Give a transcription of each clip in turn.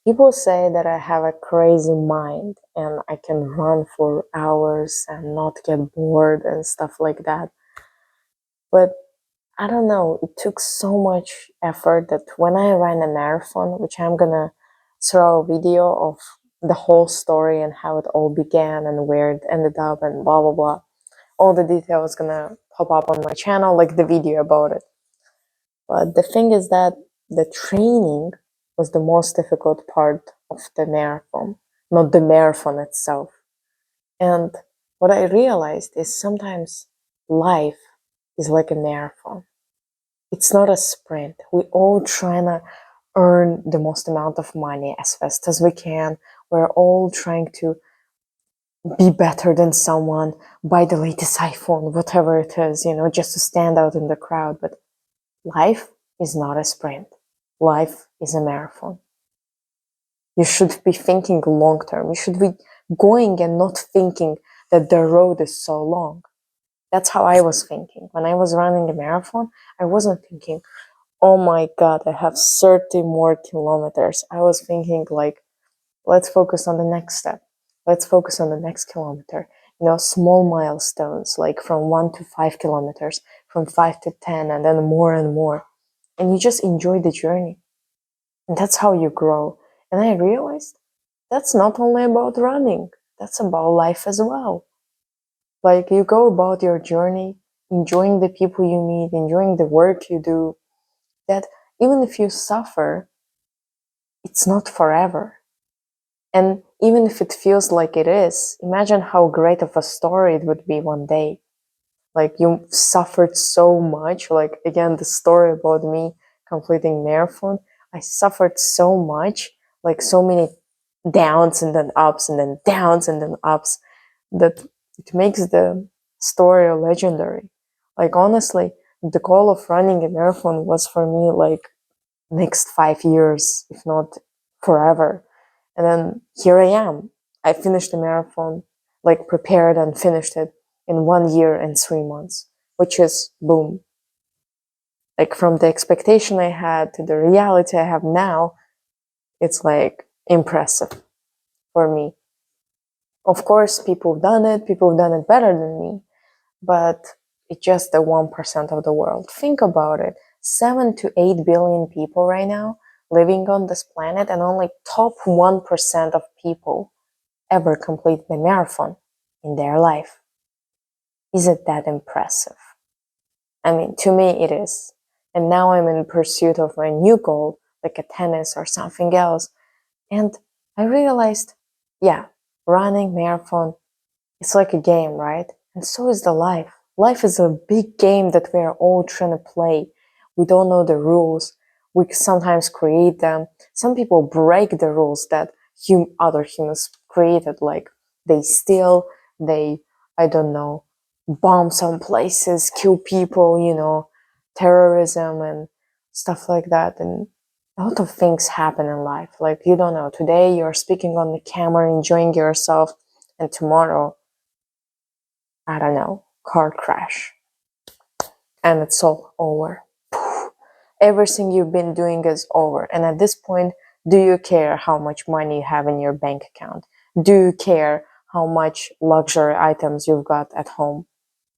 People say that I have a crazy mind and I can run for hours and not get bored and stuff like that. But I don't know, it took so much effort that when I ran a marathon, which I'm gonna throw a video of the whole story and how it all began and where it ended up and blah blah blah. All the details gonna pop up on my channel, like the video about it. But the thing is that the training was the most difficult part of the marathon, not the marathon itself. And what I realized is sometimes life is like a marathon. It's not a sprint. We all trying to earn the most amount of money as fast as we can. We're all trying to be better than someone, buy the latest iPhone, whatever it is, just to stand out in the crowd. But life is not a sprint. Life is a marathon. You should be thinking long term. You should be going and not thinking that the road is so long. That's how I was thinking. When I was running a marathon, I wasn't thinking, oh my God, I have 30 more kilometers. I was thinking like, let's focus on the next step. Let's focus on the next kilometer. Small milestones, like from 1 to 5 kilometers, from 5 to 10, and then more and more. And you just enjoy the journey. And that's how you grow. And I realized that's not only about running, that's about life as well. Like you go about your journey, enjoying the people you meet, enjoying the work you do, that even if you suffer, it's not forever. And even if it feels like it is, imagine how great of a story it would be one day. Like you suffered so much, like again, the story about me completing marathon, I suffered so much, like so many downs and then ups and then downs and then ups, that it makes the story legendary. Like honestly, the goal of running a marathon was for me like next 5 years, if not forever. And then here I am. I finished the marathon, like prepared and finished it in 1 year and 3 months, which is boom. Like from the expectation I had to the reality I have now, it's like impressive for me. Of course, people have done it better than me, but it's just the 1% of the world. Think about it. 7 to 8 billion people right now living on this planet, and only top 1% of people ever complete the marathon in their life. Is it that impressive? I mean, to me it is. And now I'm in pursuit of my new goal, like a tennis or something else. And I realized, yeah, running marathon, it's like a game, right? And so is the life. Life is a big game that we are all trying to play. We don't know the rules. We sometimes create them. Some people break the rules that other humans created, like they steal, they, I don't know, bomb some places, kill people, terrorism and stuff like that. And a lot of things happen in life. Like, you don't know, today you're speaking on the camera, enjoying yourself, and tomorrow, I don't know, car crash, and it's all over. Everything you've been doing is over. And at this point, do you care how much money you have in your bank account? Do you care how much luxury items you've got at home?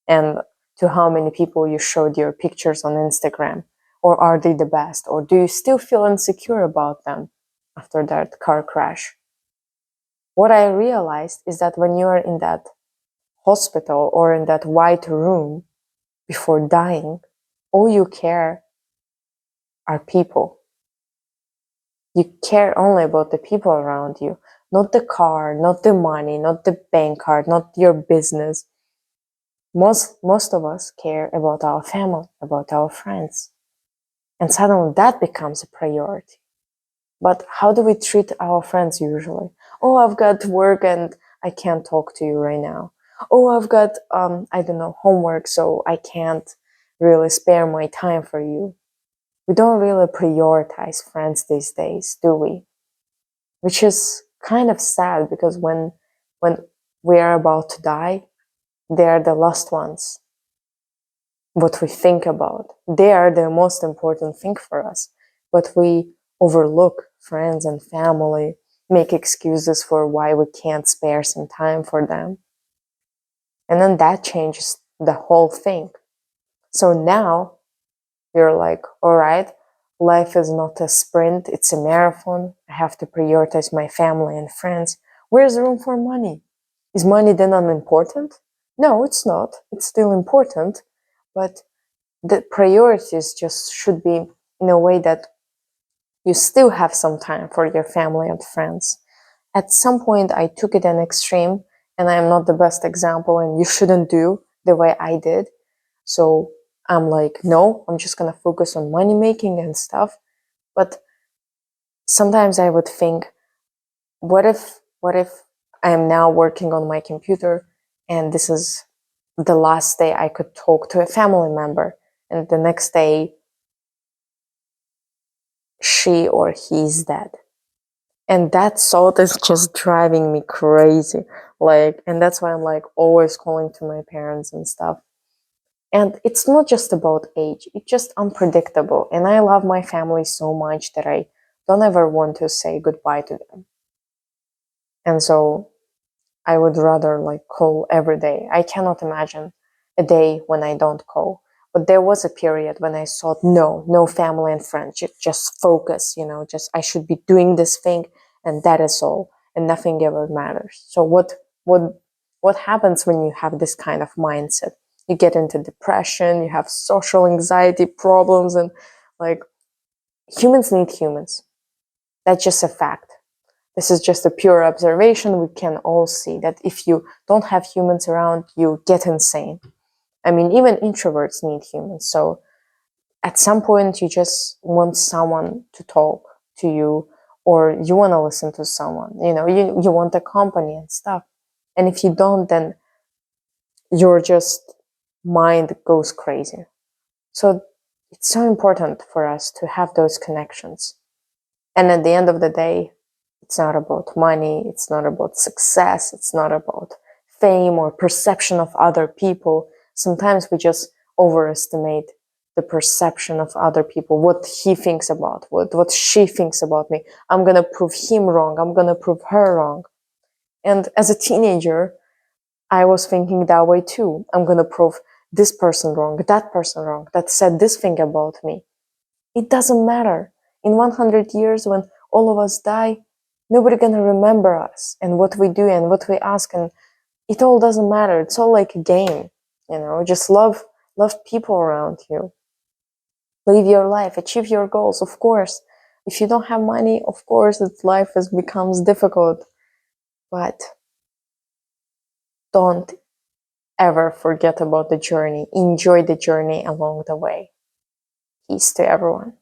And to how many people you showed your pictures on Instagram? Or are they the best? Or do you still feel insecure about them after that car crash? What I realized is that when you are in that hospital or in that white room before dying, all you care are people. You care only about the people around you, not the car, not the money, not the bank card, not your business. Most of us care about our family, about our friends. And suddenly that becomes a priority. But how do we treat our friends usually? Oh, I've got work and I can't talk to you right now. Oh, I've got, I don't know, homework, so I can't really spare my time for you. We don't really prioritize friends these days, do we? Which is kind of sad, because when we are about to die, they are the last ones. What we think about, they are the most important thing for us. But we overlook friends and family, make excuses for why we can't spare some time for them. And then that changes the whole thing. So now you're like, all right, life is not a sprint, it's a marathon. I have to prioritize my family and friends. Where's room for money? Is money then unimportant? No, it's not. It's still important, but the priorities just should be in a way that you still have some time for your family and friends. At some point, I took it an extreme, and I am not the best example, and you shouldn't do the way I did. So I'm like, no, I'm just gonna focus on money making and stuff. But sometimes I would think, what if I am now working on my computer and this is the last day I could talk to a family member, and the next day she or he's dead. And that thought is just driving me crazy. Like, and that's why I'm like always calling to my parents and stuff. And it's not just about age, it's just unpredictable. And I love my family so much that I don't ever want to say goodbye to them. And so I would rather like call every day. I cannot imagine a day when I don't call. But there was a period when I thought, no, no family and friends, just focus, just I should be doing this thing and that is all, and nothing ever matters. So what happens when you have this kind of mindset? You get into depression, you have social anxiety problems, and like humans need humans. That's just a fact. This is just a pure observation. We can all see that if you don't have humans around, you get insane. I mean, even introverts need humans. So at some point, you just want someone to talk to you, or you want to listen to someone. You want a company and stuff. And if you don't, then your just mind goes crazy. So it's so important for us to have those connections. And at the end of the day, it's not about money, it's not about success, it's not about fame or perception of other people. Sometimes we just overestimate the perception of other people, what he thinks about, what she thinks about me. I'm gonna prove him wrong, I'm gonna prove her wrong. And as a teenager, I was thinking that way too. I'm gonna prove this person wrong, that said this thing about me. It doesn't matter. In 100 years, when all of us die, nobody gonna remember us and what we do and what we ask, and it all doesn't matter. It's all like a game, Just love people around you. Live your life, achieve your goals. Of course, if you don't have money, of course, life becomes difficult. But don't ever forget about the journey. Enjoy the journey along the way. Peace to everyone.